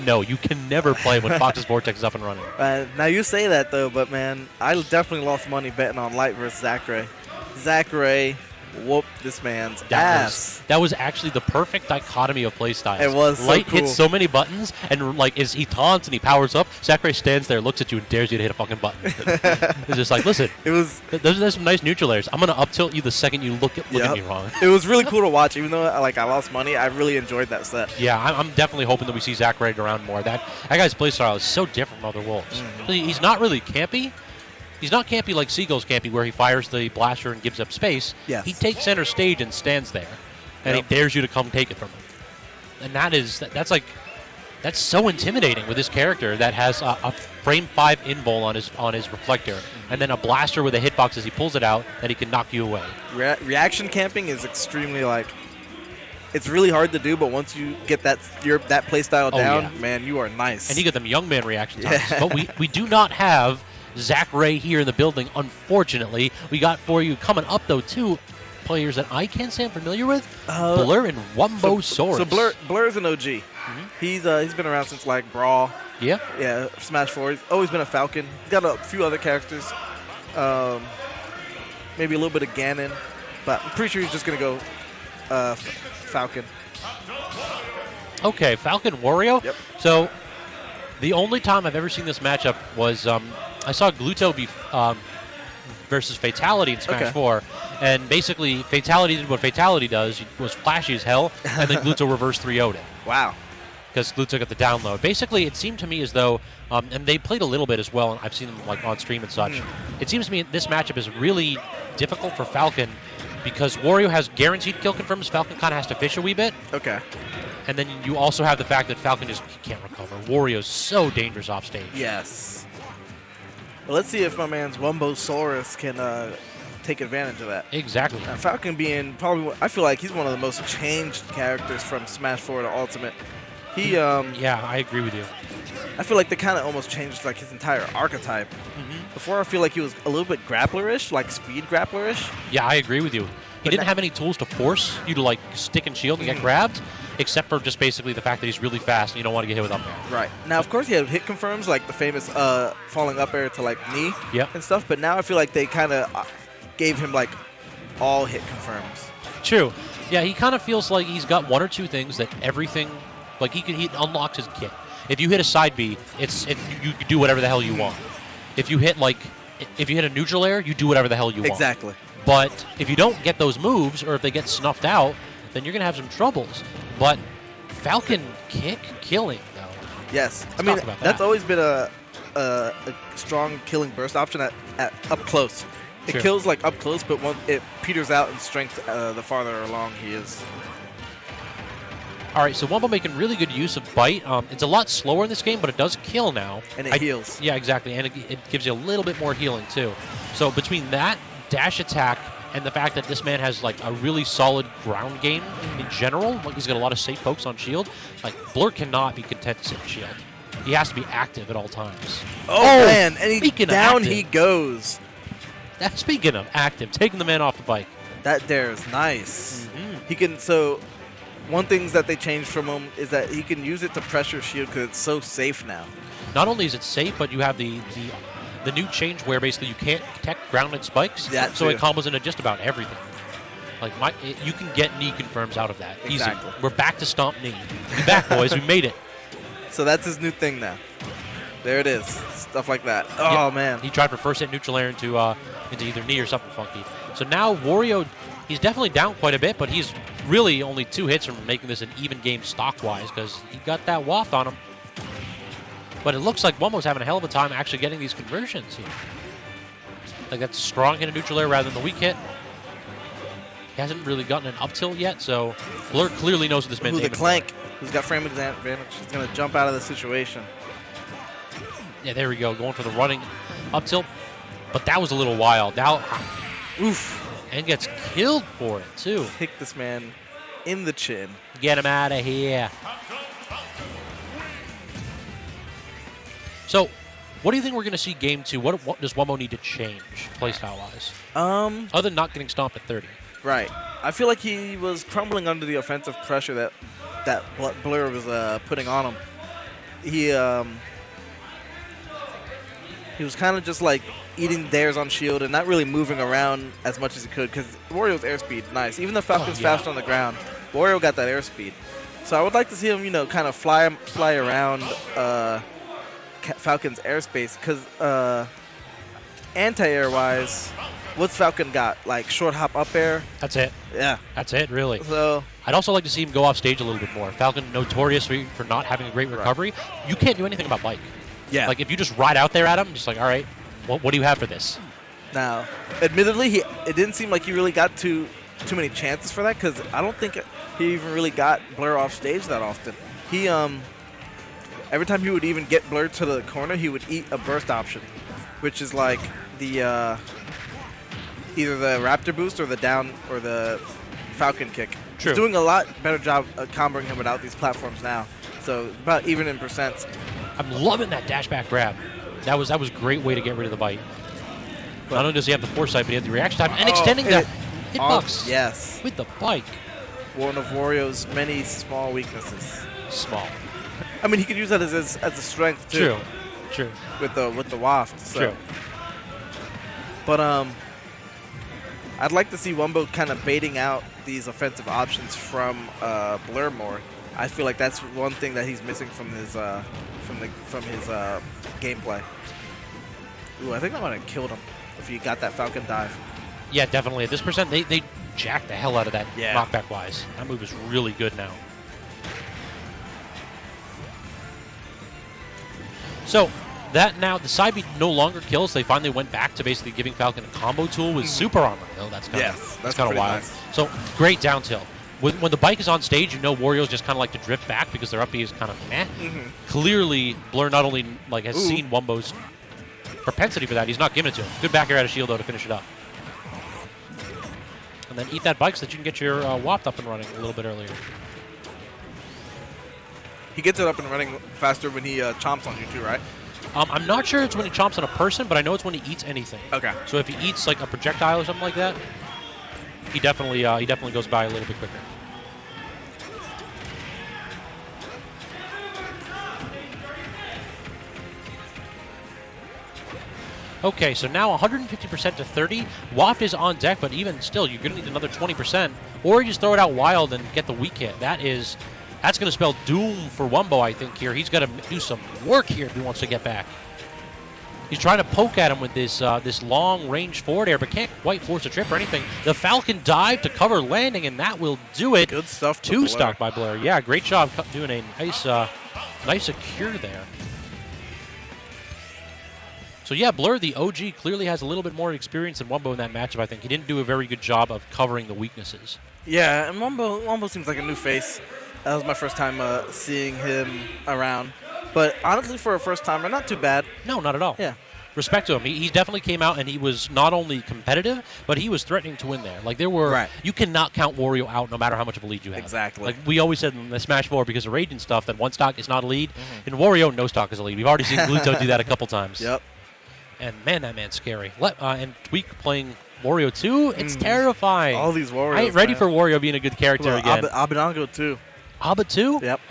No, you can never play when Fox's Vortex is up and running. Now you say that though, but man, I definitely lost money betting on Light versus Zachary. Zachary whooped this man's ass. That was actually the perfect dichotomy of playstyles. It was so Light cool. hits so many buttons, and like as he taunts and he powers up, Zachary stands there, looks at you, and dares you to hit a fucking button. It's just like, listen, there's some nice neutral airs. I'm gonna up tilt you the second you look at me wrong. It was really cool to watch, even though I lost money. I really enjoyed that set. Yeah, I'm definitely hoping that we see Zach rated around more. That guy's playstyle is so different from other wolves. He's not really campy. He's not campy like Seagull's campy, where he fires the blaster and gives up space. Yes. He takes center stage and stands there, and he dares you to come take it from him. And that's so intimidating with this character that has a frame 5 invul on his reflector, and then a blaster with a hitbox as he pulls it out that he can knock you away. Reaction camping is extremely it's really hard to do, but once you get that playstyle down, man, you are nice. And you get them young man reaction times. But we do not have Zach Ray here in the building, unfortunately. We got for you coming up, though, two players that I can't say I'm familiar with, Blur and Wumbosaurus. So Blur is an OG. He's been around since, like, Brawl. Yeah, Smash 4. He's always been a Falcon. He's got a few other characters. Maybe a little bit of Ganon. But I'm pretty sure he's just going to go Falcon. Okay, Falcon Wario. Yep. So the only time I've ever seen this matchup was I saw Gluto versus Fatality in Smash 4, and basically Fatality did what Fatality does. It was flashy as hell, and then Gluto reverse 3-0'd it. Wow. Because Gluto got the download. Basically, it seemed to me as though, and they played a little bit as well, and I've seen them like on stream and such. It seems to me this matchup is really difficult for Falcon because Wario has guaranteed kill confirms. Falcon kind of has to fish a wee bit. Okay. And then you also have the fact that Falcon just can't recover. Wario's so dangerous off stage. Yes. Well, let's see if my man's Wumbosaurus can take advantage of that. Exactly. Falcon being probably, I feel like he's one of the most changed characters from Smash 4 to Ultimate. Yeah, I agree with you. I feel like they kind of almost changed like his entire archetype. Before, I feel like he was a little bit grappler-ish, like speed grappler-ish. Yeah, I agree with you. He didn't have any tools to force you to like stick and shield and get grabbed, except for just basically the fact that he's really fast and you don't want to get hit with up air. Right. Now, of course, he had hit confirms, like the famous falling up air to like knee and stuff, but now I feel like they kind of gave him like all hit confirms. True. Yeah, he kind of feels like he's got one or two things that everything, like he unlocks his kit. If you hit a side B, you can do whatever the hell you want. If you hit a neutral air, you do whatever the hell you want. Exactly. But if you don't get those moves, or if they get snuffed out, then you're going to have some troubles. But Falcon kick killing, though. Yes. I mean, that's always been a strong killing burst option at up close. It kills like up close, but it peters out in strength the farther along he is. All right, so Wumbo making really good use of Bite. It's a lot slower in this game, but it does kill now. And it heals. Yeah, exactly, and it gives you a little bit more healing, too. So between that dash attack and the fact that this man has like a really solid ground game in general, like he's got a lot of safe pokes on shield, like Blur cannot be content to sit in shield. He has to be active at all times. Oh man, and he goes. Speaking of active, taking the man off the bike. That dare is nice. He can, so one thing that they changed from him is that he can use it to pressure shield because it's so safe now. Not only is it safe, but you have the new change where basically you can't detect grounded spikes, so it combos into just about everything. Like you can get knee confirms out of that. Exactly. Easy. We're back to stomp knee. We're back, boys. We made it. So that's his new thing now. There it is. Stuff like that. Oh, man. He tried for first hit neutral air into either knee or something funky. So now Wario, he's definitely down quite a bit, but he's really only 2 hits from making this an even game stock-wise because he got that waft on him. But it looks like Wumbo's having a hell of a time actually getting these conversions here. Like that's a strong hit of neutral air rather than the weak hit. He hasn't really gotten an up tilt yet, so Blur clearly knows what this man's aiming the Clank, who's got frame advantage, is going to jump out of the situation. Yeah, there we go, going for the running up tilt. But that was a little wild. Now, oof, and gets killed for it, too. Kick this man in the chin. Get him out of here. So, what do you think we're going to see game 2? What does Wumbo need to change, playstyle-wise? Other than not getting stomped at 30. Right. I feel like he was crumbling under the offensive pressure that Blur was putting on him. he was kind of just like eating dares on shield and not really moving around as much as he could because Wario's airspeed nice. Even though Falcon's fast on the ground, Wario got that airspeed. So I would like to see him, kind of fly around Falcon's airspace because anti-air wise, what's Falcon got? Like short hop up air? That's it. Yeah. That's it, really. So I'd also like to see him go off stage a little bit more. Falcon notorious for not having a great recovery. Right. You can't do anything about bike. Yeah. Like if you just ride out there at him, just like, all right, what do you have for this? Now, admittedly, it didn't seem like he really got too many chances for that because I don't think he even really got Blur off stage that often. He every time he would even get Blur to the corner, he would eat a burst option, which is like the either the Raptor boost or the down or the Falcon kick. True. He's doing a lot better job of comboing him without these platforms now. So about even in percents. I'm loving that dash back grab. That was a great way to get rid of the bite. Not only does he have the foresight, but he had the reaction time and extending the hitbox. Yes. With the bike. One of Wario's many small weaknesses. Small. I mean, he could use that as a strength too. True. With the waft. So. True. But I'd like to see Wumbo kind of baiting out these offensive options from Blur more. I feel like that's one thing that he's missing from his gameplay. Ooh, I think that might have killed him if he got that Falcon dive. Yeah, definitely. At this percent, they jacked the hell out of that knockback wise. That move is really good now. So that now the side beat no longer kills. They finally went back to basically giving Falcon a combo tool with super armor. Oh, that's kind of wild. Nice. So great down tilt. When the bike is on stage, you know Wario's just kind of like to drift back because their up B is kind of meh. Clearly, Blur not only has seen Wumbo's propensity for that, he's not giving it to him. Good back air out of shield though to finish it up. And then eat that bike so that you can get your waft up and running a little bit earlier. He gets it up and running faster when he chomps on you too, right? I'm not sure it's when he chomps on a person, but I know it's when he eats anything. Okay. So if he eats like a projectile or something like that, he definitely goes by a little bit quicker. Okay, so now 150% to 30. Waft is on deck, but even still, you're going to need another 20%. Or you just throw it out wild and get the weak hit. That's going to spell doom for Wumbo, I think, here. He's got to do some work here if he wants to get back. He's trying to poke at him with this long-range forward air, but can't quite force a trip or anything. The Falcon dive to cover landing, and that will do it. Good stuff. Two stock by Blur. Yeah, great job doing a nice secure there. So yeah, Blur, the OG, clearly has a little bit more experience than Wumbo in that matchup, I think. He didn't do a very good job of covering the weaknesses. Yeah, and Wumbo seems like a new face. That was my first time seeing him around. But honestly, for a first-timer, not too bad. No, not at all. Yeah. Respect to him. He definitely came out, and he was not only competitive, but he was threatening to win there. Like, there were... Right. You cannot count Wario out no matter how much of a lead you have. Exactly. Like, we always said in the Smash 4, because of Rage and stuff, that one stock is not a lead. In Wario, no stock is a lead. We've already seen Gluto do that a couple times. Yep. And, man, that man's scary. And Tweak playing Wario 2, it's terrifying. All these Warriors, I ain't ready man. for Wario being a good character again. Abenango, too. Abba too? Yep.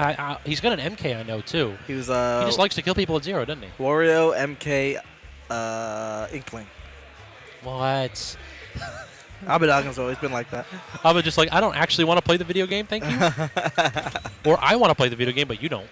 He's got an MK, I know, too. He was. He just likes to kill people at zero, doesn't he? Wario, MK, Inkling. What? Abenango's always been like that. Abba just like, I don't actually want to play the video game, thank you. Or I want to play the video game, but you don't.